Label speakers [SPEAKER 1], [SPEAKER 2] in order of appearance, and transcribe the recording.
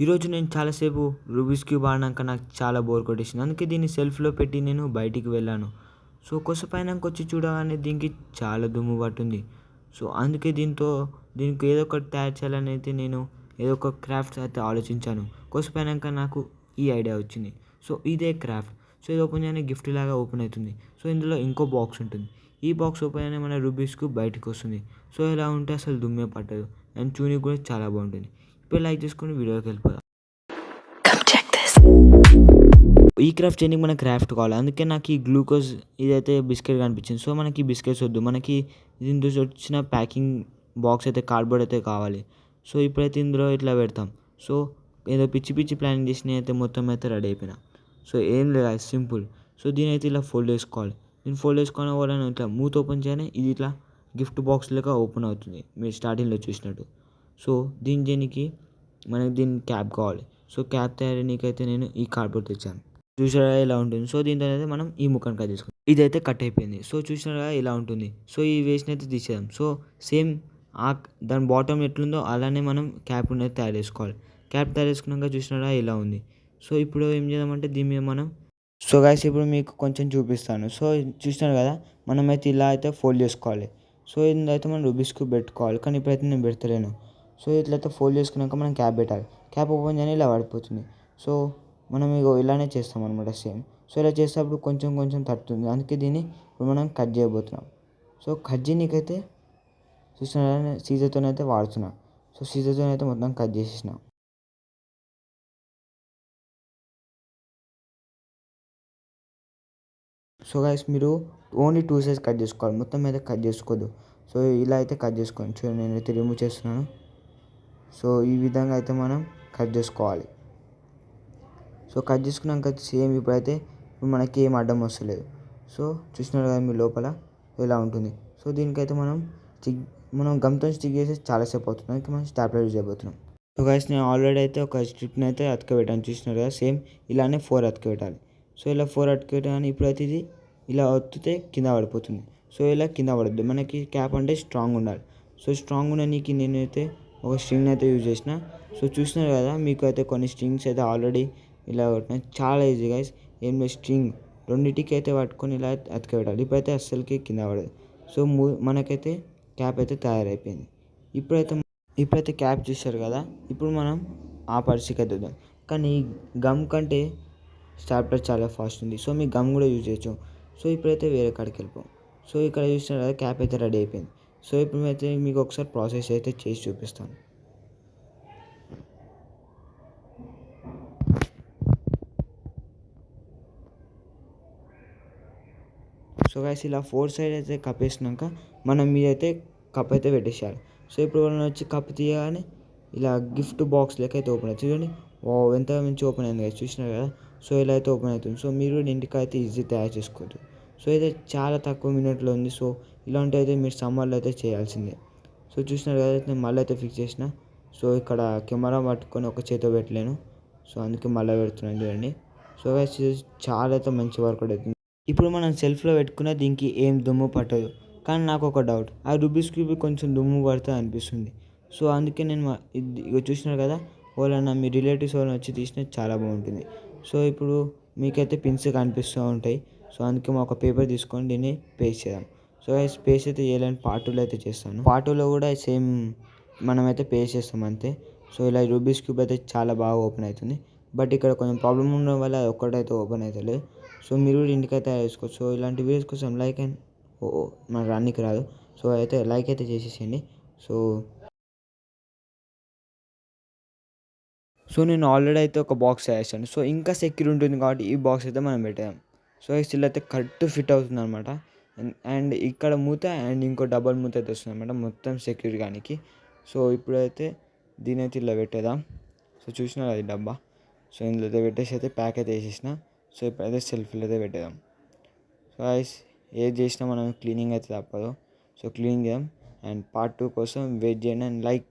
[SPEAKER 1] ఈరోజు నేను చాలాసేపు రూబిక్స్ క్యూబ్ ఆడినాక నాకు చాలా బోర్ కొట్టేసింది. అందుకే దీన్ని సెల్ఫ్‌లో పెట్టి నేను బయటికి వెళ్ళాను. సో, కొద్దిసేపయినాక వచ్చి చూడగానే దీనికి చాలా దుమ్ము పట్టుంది. సో, అందుకే దీనికి ఏదో ఒకటి తయారు చేయాలని అయితే నేను ఏదో ఒక క్రాఫ్ట్స్ అయితే ఆలోచించాను. కొద్దిసేపయినాక నాకు ఈ ఐడియా వచ్చింది. సో, ఇదే క్రాఫ్ట్. సో, ఇది ఓపెన్ చేయగానే గిఫ్ట్ లాగా ఓపెన్ అవుతుంది. సో, ఇందులో ఇంకో బాక్స్ ఉంటుంది. ఈ బాక్స్ ఓపెన్ చేయగానే మన రూబిక్స్ క్యూబ్ బయటికి వస్తుంది. సో, ఇలా ఉంటే అసలు దుమ్మే పట్టదు. అండ్ చూడనీకి కూడా చాలా బాగుంటుంది. ఇప్పుడు లైక్ చేసుకొని వీడియోలోకి వెళ్ళిపోదాం. ఈ క్రాఫ్ట్ చేయడానికి మనకు క్రాఫ్ట్ కావాలి. అందుకే నాకు ఈ గ్లూకోజ్ ఇదైతే బిస్కెట్ కనిపించింది. సో, మనకి ఈ బిస్కెట్స్ వద్దు. మనకి దీంతో వచ్చిన ప్యాకింగ్ బాక్స్ అయితే కార్డ్‌బోర్డ్ అయితే కావాలి. సో, ఇప్పుడైతే ఇందులో ఇట్లా పెడతాం. సో, ఏదో పిచ్చి పిచ్చి ప్లానింగ్ చేసి నేనైతే మొత్తం అయితే రెడీ అయిపోయినా. సో, ఏం లేదు సింపుల్. సో, దీనైతే ఇలా ఫోల్డ్ చేసుకోవాలి. దీన్ని ఫోల్డ్ చేసుకోవడం వల్ల ఇట్లా మూత ఓపెన్ చేయగానే ఇది ఇట్లా గిఫ్ట్ బాక్స్ లెక్క ఓపెన్ అవుతుంది. మీరు స్టార్టింగ్‌లో చూసినట్టు. సో, దీనికి మనకి క్యాప్ కావాలి. సో, క్యాప్ తయారీకైతే నేను ఈ కార్డ్‌బోర్డ్ తెచ్చాను. చూసారా ఇలా ఉంటుంది. సో, దీని తర్వాత మనం ఈ ముక్కను కట్ చేసుకుందాం. ఇదైతే కట్ అయిపోయింది. సో, చూసినారా ఇలా ఉంటుంది. సో, ఈ వేస్ట్‌ని అయితే తీసేద్దాం. సో, సేమ్ దాని బాటమ్ ఎట్లుందో అలానే మనం క్యాప్ అనేది తయారు చేసుకోవాలి. క్యాప్ తయారు చేసుకున్నాక చూసినారా ఇలా ఉంది. సో, ఇప్పుడు ఏం చేద్దామంటే దీని మీద మనం గైస్ ఇప్పుడు మీకు కొంచెం చూపిస్తాను. సో, చూసినారు కదా మనమైతే ఇలా అయితే ఫోల్డ్ చేసుకోవాలి. సో, ఇందైతే మనం రూబిక్స్ క్యూబ్ పెట్టుకోవాలి. కానీ ఇప్పుడైతే నేను పెడతలేను. సో, ఇట్లయితే ఫోల్డ్ చేసుకున్నాక మనం క్యాప్ పెట్టాలి. క్యాప్ ఓపెన్ చేయగానే ఇలా పడిపోతుంది. సో, మనం ఇలానే చేస్తాం అనమాట సేమ్. సో, ఇలా చేసేటప్పుడు కొంచెం కొంచెం తట్టుతుంది. అందుకే దీన్ని ఇప్పుడు మనం కట్ చేయబోతున్నాం. సో, కట్ చేయనీకైతే చూస్తున్నారా సీజర్తోనైతే వాడుతున్నా. సో, సీజర్తోనైతే మొత్తం కట్ చేసేసిన. సో, గైస్ మీరు ఓన్లీ 2 సైడ్స్ కట్ చేసుకోవాలి. మొత్తం అయితే కట్ చేసుకోవద్దు. సో, ఇలా అయితే కట్ చేసుకోండి. చూడండి నేనైతే రిమూవ్ చేస్తున్నాను. సో, ఈ విధంగా అయితే మనం కట్ చేసుకోవాలి. సో, కట్ చేసుకున్నాక సేమ్ ఇప్పుడైతే మనకి ఏం అడ్డం వస్తలేదు. సో, చూసినారు కదా మీ లోపల ఇలా ఉంటుంది. సో, దీనికైతే మనం గమ్తో స్టిక్ చేసి చాలాసేపు అవుతుంది. అందుకే మనం స్టాప్లర్ యూజ్ చేయబోతున్నాం. సో, గైస్ నేను ఆల్రెడీ అయితే ఒక స్ట్రిప్ని అయితే అతకబెట్టాను. చూసినారు కదా సేమ్ ఇలానే 4 అతకబెట్టాలి. సో, ఇలా 4 అతకబెట్టాను. ఇప్పుడైతే ఇది ఇలా ఒత్తితే కింద పడిపోతుంది. సో, ఇలా కింద పడద్దు. మనకి క్యాప్ అంటే స్ట్రాంగ్ ఉండాలి. సో, స్ట్రాంగ్ ఉండడానికి నేనైతే ఒక స్ట్రింగ్ అయితే యూజ్ చేసిన. సో, చూసినారు కదా మీకు అయితే కొన్ని స్ట్రింగ్స్ అయితే ఆల్రెడీ ఇలా కొట్టిన చాలా ఈజీ గైస్. ఏం లేదు స్ట్రింగ్ రెండింటికి అయితే పట్టుకొని ఇలా అతకబెట్టాలి. ఇప్పుడైతే అస్సలకి కింద పడదు. సో, మనకైతే క్యాప్ అయితే తయారైపోయింది. ఇప్పుడైతే క్యాప్ చూశారు కదా. ఇప్పుడు మనం ఆ పరిస్థితికి అయితే వద్దాం. కానీ గమ్ కంటే స్టాప్లర్ చాలా ఫాస్ట్ ఉంది. సో, మీ గమ్ కూడా యూజ్ చేయొచ్చు. సో, ఇప్పుడైతే వేరే కాడికి వెళ్ళిపోం. సో, ఇక్కడ చూసినారు కదా క్యాప్ అయితే రెడీ అయిపోయింది. సో, ఇప్పుడు అయితే మీకు ఒకసారి ప్రాసెస్ అయితే చేసి చూపిస్తాను. సో, గైస్ ఇలా 4 సైడ్ అయితే కప్పేసినాక మనం మీదైతే కప్ అయితే పెట్టేసేయాలి. సో, ఇప్పుడు మనం వచ్చి కప్ తీయగానే ఇలా గిఫ్ట్ బాక్స్ లెక్క అయితే ఓపెన్ అవుతుంది. చూడండి ఎంత మంచి ఓపెన్ అయింది కదా చూసినారు కదా. సో, ఇలా అయితే ఓపెన్ అవుతుంది. సో, మీరు కూడా ఇంటికైతే ఈజీ తయారు చేసుకోవచ్చు. సో, ఇది చాలా తక్కువ మినిట్లో ఉంది. సో, ఇలాంటివి అయితే మీరు సమ్మర్లో అయితే చేయాల్సిందే. సో, చూసినారు కదా నేను మళ్ళీ అయితే ఫిక్స్ చేసిన. సో, ఇక్కడ కెమెరా పట్టుకొని ఒక చేతితో పెట్టలేను. సో, అందుకే మళ్ళీ పెడుతున్నాను చూడండి. సో, గైస్ చాలా అయితే మంచి వర్క్ అవుతుంది. ఇప్పుడు మనం సెల్ఫ్లో పెట్టుకున్న దీనికి ఏం దుమ్ము పట్టదు. కానీ నాకు ఒక డౌట్, ఆ రూబిక్స్ క్యూబ్ కొంచెం దుమ్ము పడుతుంది అనిపిస్తుంది. సో, అందుకే నేను ఇక చూసినారు కదా ఎవరైనా మీ రిలేటివ్స్ ఎవరైనా వచ్చి తీసినా చాలా బాగుంటుంది. సో, ఇప్పుడు మీకైతే పిన్స్ కనిపిస్తూ ఉంటాయి. సో, అందుకే ఒక పేపర్ తీసుకొని దీన్ని పేస్ట్ చేద్దాం. సో, పేస్ట్ అయితే చేయాలని పార్ట్ 2లో అయితే చేస్తాను. పార్ట్ 2లో కూడా సేమ్ మనమైతే పేస్ట్ చేస్తాం అంతే. సో, ఇలా రూబిక్స్ క్యూబ్ అయితే చాలా బాగా ఓపెన్ అవుతుంది. బట్ ఇక్కడ కొంచెం ప్రాబ్లమ్ ఉండడం వల్ల ఒక్కటైతే ఓపెన్ అవుతలేదు. సో, మీరు కూడా ఇంటికైతే తయారు చేసుకోవచ్చు. సో, ఇలాంటి వీడియోస్ కోసం లైక్ అండ్ మనకు రన్నికి రాదు. సో, అయితే లైక్ అయితే చేసేసేయండి. సో, నేను ఆల్రెడీ అయితే ఒక బాక్స్ చేసాను. సో, ఇంకా సెక్యూర్ ఉంటుంది కాబట్టి ఈ బాక్స్ అయితే మనం పెట్టాం. సో, స్టిల్ అయితే కరెక్ట్ ఫిట్ అవుతుంది అనమాట. అండ్ ఇక్కడ మూత అండ్ ఇంకో డబల్ మూత అయితే వస్తుంది అనమాట మొత్తం సెక్యూర్ గానికి. సో, ఇప్పుడైతే దీని అయితే ఇలా పెట్టేద్దాం. సో, చూసినారు అది డబ్బా. సో, ఇందులో అయితే పెట్టేసి అయితే ప్యాక్ అయితే వేసేసిన. సో, ఇప్పుడైతే సెల్ఫ్లో అయితే పెట్టేద్దాం. సో, గైస్ ఏది చేసినా మనం క్లీనింగ్ అయితే తప్పదు. సో, క్లీన్ చేద్దాం. అండ్ పార్ట్ 2 కోసం వెయిట్ చేయండి అండ్ లైక్